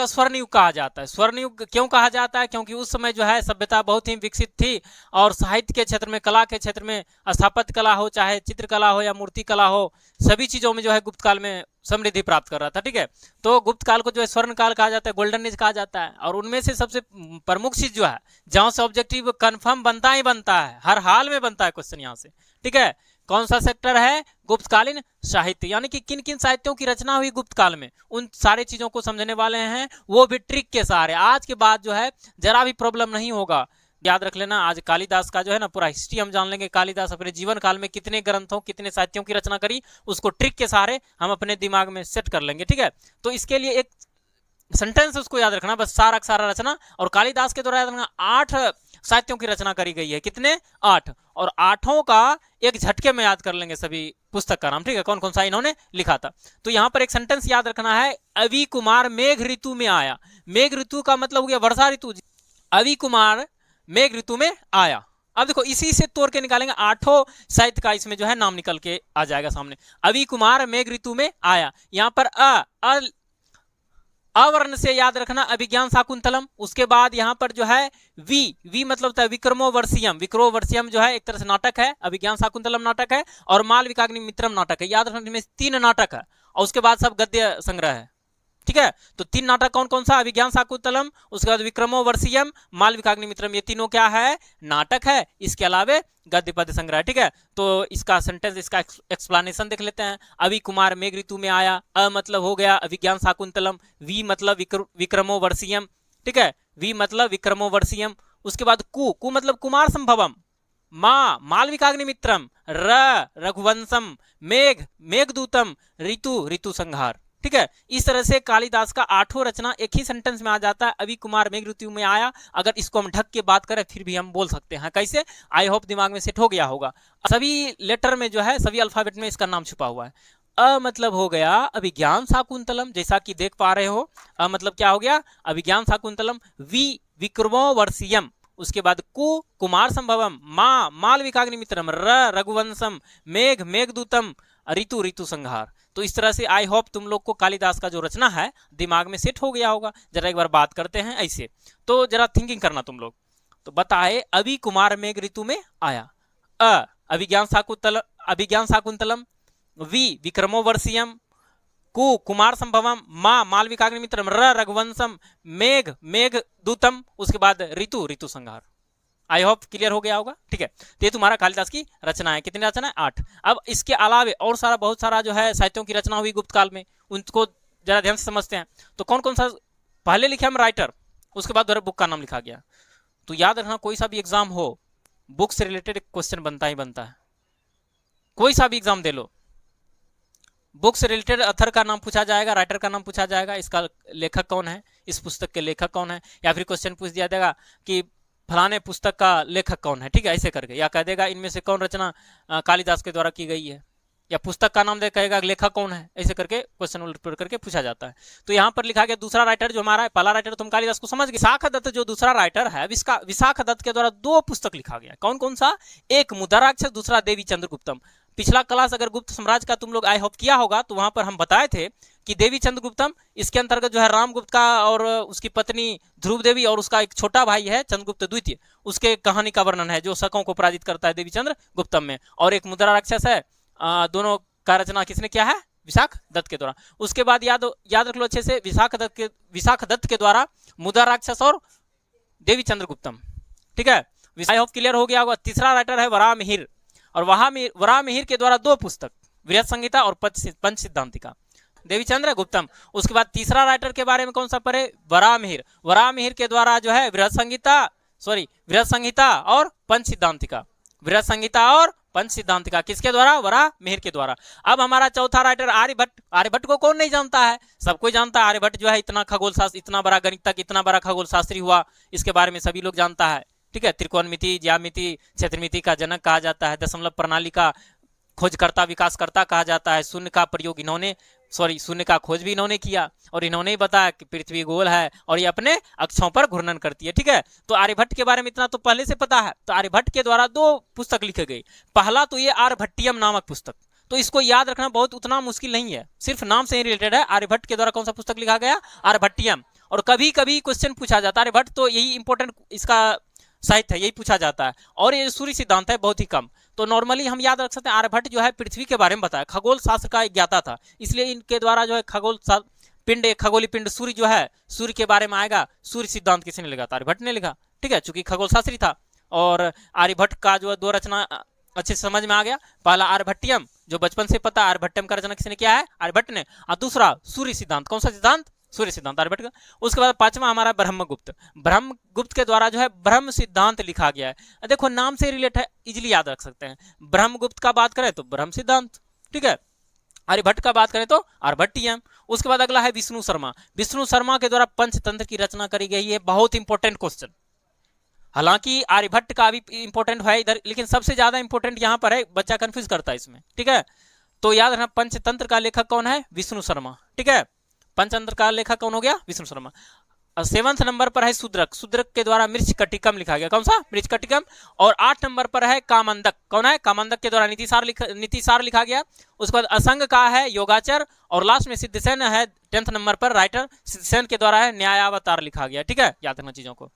का स्वर्ण युग कहा जाता है। स्वर्ण युग क्यों कहा जाता है? क्योंकि उस समय जो है सभ्यता बहुत ही विकसित थी और साहित्य के क्षेत्र में, कला के क्षेत्र में, स्थापत्य कला हो, चाहे चित्रकला हो या मूर्ति कला हो, सभी चीजों में जो है गुप्त काल में समृद्धि प्राप्त कर रहा था। ठीक है, तो गुप्त काल को जो है स्वर्ण काल कहा जाता है, गोल्डन एज कहा जाता है। और उनमें से सबसे प्रमुख चीज जो है, जहां से ऑब्जेक्टिव कंफर्म बनता ही बनता है, हर हाल में बनता है क्वेश्चन यहाँ से। ठीक है, कौन सा सेक्टर है? गुप्तकालीन साहित्य, यानी कि किन किन साहित्यों की रचना हुई गुप्त काल में, उन सारे चीजों को समझने वाले हैं, वो भी ट्रिक के सहारे। आज के बाद जो है जरा भी प्रॉब्लम नहीं होगा, याद रख लेना। आज कालिदास का जो है ना पूरा हिस्ट्री हम जान लेंगे, कालिदास अपने जीवन काल में कितने ग्रंथों, कितने साहित्यों की रचना करी, उसको ट्रिक के सहारे हम अपने दिमाग में सेट कर लेंगे। ठीक है, तो इसके लिए एक सेंटेंस उसको याद रखना, बस सारा सारा रचना। और कालिदास के द्वारा याद रखना 8 साहित्यों की रचना करी गई है। कितने? 8। और 8 का एक झटके में याद कर लेंगे सभी पुस्तक का नाम। ठीक है, कौन कौन सा इन्होंने लिखा था। तो यहाँ पर एक सेंटेंस याद रखना है, अवि कुमार मेघ ऋतु में आया। मेघ ऋतु का मतलब हो गया वर्षा ऋतु। अवि कुमार मेघ ऋतु में आया। अब देखो इसी से तोड़ के निकालेंगे, 8 साहित्य का इसमें जो है नाम निकल के आ जाएगा सामने। अवि कुमार मेघ ऋतु में आया। यहाँ पर अवर्ण से याद रखना अभिज्ञान शाकुंतलम। उसके बाद यहाँ पर जो है वी मतलब था विक्रमोवर्षियम। विक्रमोवर्षियम जो है एक तरह से नाटक है, अभिज्ञान शाकुंतलम नाटक है, और मालविकाग्नि मित्रम नाटक है। याद रखना इसमें 3 नाटक है और उसके बाद सब गद्य संग्रह है। ठीक है, तो 3 नाटक कौन कौन सा? अभिज्ञान शाकुंतलम, उसके बाद विक्रमोवर्षियम, मालविकाग्नि मित्रम। ये तीनों क्या है? नाटक है। इसके अलावे गद्य पद्य संग्रह। ठीक है, तो इसका सेंटेंस, इसका एक्सप्लेनेशन देख लेते हैं। अवि कुमार मेघ ऋतु में आया। अ मतलब हो गया अभिज्ञान शाकुंतलम, वी मतलब विक्रमोवर्षियम। ठीक है, वी मतलब विक्रमोवर्षियम। उसके बाद कु मतलब कुमार संभवम, मालविकाग्नि मित्रम, रघुवंशम, मेघदूतम, ऋतु संहार। ठीक है, इस तरह से कालिदास का 8 रचना एक ही सेंटेंस में आ जाता है, अवि कुमार मेघ ऋतु में आया। अगर इसको हम ढक के बात करें फिर भी हम बोल सकते हैं। कैसे? आई होप दिमाग में सेट हो गया होगा। सभी लेटर में जो है, सभी अल्फाबेट में इसका नाम छुपा हुआ है। अ मतलब हो गया अभिज्ञान शाकुंतलम, जैसा कि देख पा रहे हो। अ मतलब क्या हो गया? अभिज्ञान शाकुंतलम। वी विक्रमोवर्षियम। उसके बाद कुमार संभवम, मालविकाग्नि मित्रम, रघुवंशम, मेघदूतम, ऋतु संहार। तो इस तरह से आई होप तुम लोग को कालिदास का जो रचना है दिमाग में सेट हो गया होगा। जरा एक बार बात करते हैं ऐसे, तो जरा थिंकिंग करना तुम लोग। तो बताए अवि कुमार मेघ ऋतु में आया। अ अभिज्ञान शाकुंतलम, वी विक्रमोवर्षियम, कुमार संभवम, मालविकाग्नि मित्रम, रघुवंशम, मेघदूतम, उसके बाद ऋतु संहार। आई होप क्लियर हो गया होगा। ठीक है, तो ये तुम्हारा कालिदास की रचना है। कितनी रचना है? 8। अब इसके अलावे और सारा बहुत सारा जो है साहित्यों की रचना हुई गुप्त काल में, उनको जरा ध्यान से समझते हैं। तो कौन कौन सा पहले लिखे हम? राइटर, उसके बाद बुक का नाम लिखा गया। तो याद रखना, कोई सा भी एग्जाम हो, बुक से रिलेटेड क्वेश्चन बनता ही बनता है। कोई सा भी एग्जाम दे लो, बुक से रिलेटेड अथर का नाम पूछा जाएगा, राइटर का नाम पूछा जाएगा, इसका लेखक कौन है, इस पुस्तक के लेखक कौन है, या फिर क्वेश्चन पूछ दिया जाएगा कि फलाने पुस्तक का लेखक कौन है। ठीक है, ऐसे करके, या कह देगा इनमें से कौन रचना कालिदास के द्वारा की गई है, या पुस्तक का नाम दे कहेगा लेखक कौन है। ऐसे करके क्वेश्चन उल्ट करके पूछा जाता है। तो यहाँ पर लिखा गया दूसरा राइटर जो हमारा है, पहला राइटर तुम कालिदास को समझ गए। विशाख दत्त जो दूसरा राइटर है, विशाख दत्त के द्वारा 2 पुस्तक लिखा गया। कौन कौन सा? एक मुद्राराक्षस, दूसरा देवी चंद्रगुप्तम। पिछला क्लास अगर गुप्त साम्राज्य का तुम लोग आई होप किया होगा, तो वहां पर हम बताए थे कि देवी चंद्रगुप्तम, इसके अंतर्गत जो है रामगुप्त का और उसकी पत्नी ध्रुव देवी और उसका एक छोटा भाई है चंद्रगुप्त द्वितीय, उसके कहानी का वर्णन है जो शकों को पराजित करता है देवी चंद्रगुप्तम में। और एक मुद्रा राक्षस है, दोनों का रचना किसने किया है? विशाख दत्त के द्वारा। उसके बाद याद रख लो अच्छे से, विशाख दत्त के द्वारा मुद्रा राक्षस और देवी चंद्रगुप्तम। ठीक है, आई होप क्लियर हो गया होगा। तीसरा राइटर है वराहमिहिर, और वराहमिहिर के द्वारा 2 पुस्तक, बृहद संहिता और पंच सिद्धांतिका, देवी चंद्रगुप्तम। उसके बाद तीसरा राइटर के बारे में कौन सा पढ़े? वराहमिहिर के द्वारा जो है बृहद संहिता और पंच सिद्धांतिका। बृहद संहिता और पंच सिद्धांतिका किसके द्वारा? वराहमिहिर के द्वारा। अब हमारा चौथा राइटर आर्यभट्ट। आर्यभट्ट को कौन नहीं जानता है? सब कोई जानता है। आर्यभट्ट जो है इतना खगोल शास्त्र, इतना बड़ा गणितज्ञ, इतना बड़ा खगोल शास्त्री हुआ, इसके बारे में सभी लोग जानता है। ठीक है, त्रिकोणमिति, ज्यामिति, क्षेत्रमिति का जनक कहा जाता है। दशमलव प्रणाली का खोजकर्ता, विकासकर्ता कहा जाता है। शून्य का खोज भी इन्होंने किया, और इन्होंने ही बताया कि पृथ्वी गोल है और ये अपने अक्षों पर घूर्णन करती है। ठीक है, तो आर्यभट्ट के बारे में इतना तो पहले से पता है। तो आर्यभट्ट के द्वारा 2 पुस्तक लिखे गए। पहला तो ये आर्यभट्टियम नामक पुस्तक, तो इसको याद रखना बहुत उतना मुश्किल नहीं है, सिर्फ नाम से ही रिलेटेड है। आर्यभट्ट के द्वारा कौन सा पुस्तक लिखा गया? आर्यभट्टियम। और कभी कभी क्वेश्चन पूछा जाता है आर्यभट्ट, तो यही इंपॉर्टेंट इसका साहित्य है, यही पूछा जाता है। और ये सूर्य सिद्धांत है बहुत ही कम, तो नॉर्मली हम याद रख सकते हैं आर्यभट्ट जो है पृथ्वी के बारे में बताया, खगोल शास्त्र का एक ज्ञाता था, इसलिए इनके द्वारा जो है पिंड, खगोलीय पिंड सूर्य जो है, सूर्य के बारे में आएगा। सूर्य सिद्धांत किसने लिखा था? आर्यभट्ट ने लिखा, ठीक है, चूंकि खगोल शास्त्री था। और आर्यभट्ट का जो दो रचना अच्छे से समझ में आ गया। पहला आर्यभट्टियम, जो बचपन से पता, आर्यभट्टियम का रचना किसने किया है? आर्यभट्ट ने। और दूसरा सूर्य सिद्धांत, कौन सा सिद्धांत? सूर्य सिद्धांत, आर्यभट्ट का। उसके बाद पांचवा हमारा ब्रह्मगुप्त, ब्रह्मगुप्त के द्वारा जो है ब्रह्म सिद्धांत लिखा गया है। देखो नाम से रिलेट है, इजिली याद रख सकते हैं। ब्रह्मगुप्त का बात करें तो ब्रह्म सिद्धांत, ठीक है। आर्यभट्ट का बात करें तो आर्यभट्टियम। उसके बाद अगला है विष्णु शर्मा, विष्णु शर्मा के द्वारा पंचतंत्र की रचना करी गई है। बहुत इंपॉर्टेंट क्वेश्चन, हालांकि आर्यभट्ट का भी इंपॉर्टेंट है इधर, लेकिन सबसे ज्यादा इंपॉर्टेंट यहाँ पर है, बच्चा कंफ्यूज करता है इसमें, ठीक है। तो याद रखना पंचतंत्र का लेखक कौन है? विष्णु शर्मा, ठीक है। पंचतंत्र का लेखक कौन हो गया? विष्णु शर्मा। 7वें नंबर पर है शूद्रक, शूद्रक के द्वारा मृच्छकटिकम लिखा गया। कौन सा? मृच्छकटिकम। और 8 नंबर पर है कामंदक, कौन है? कामंदक के द्वारा नीतिसार लिखा गया। उसके बाद असंग का है योगाचर, और लास्ट में सिद्धसेन है 10th नंबर पर राइटर, सिद्धसेन के द्वारा है न्यायावतार लिखा गया, ठीक है। याद रखना चीजों को।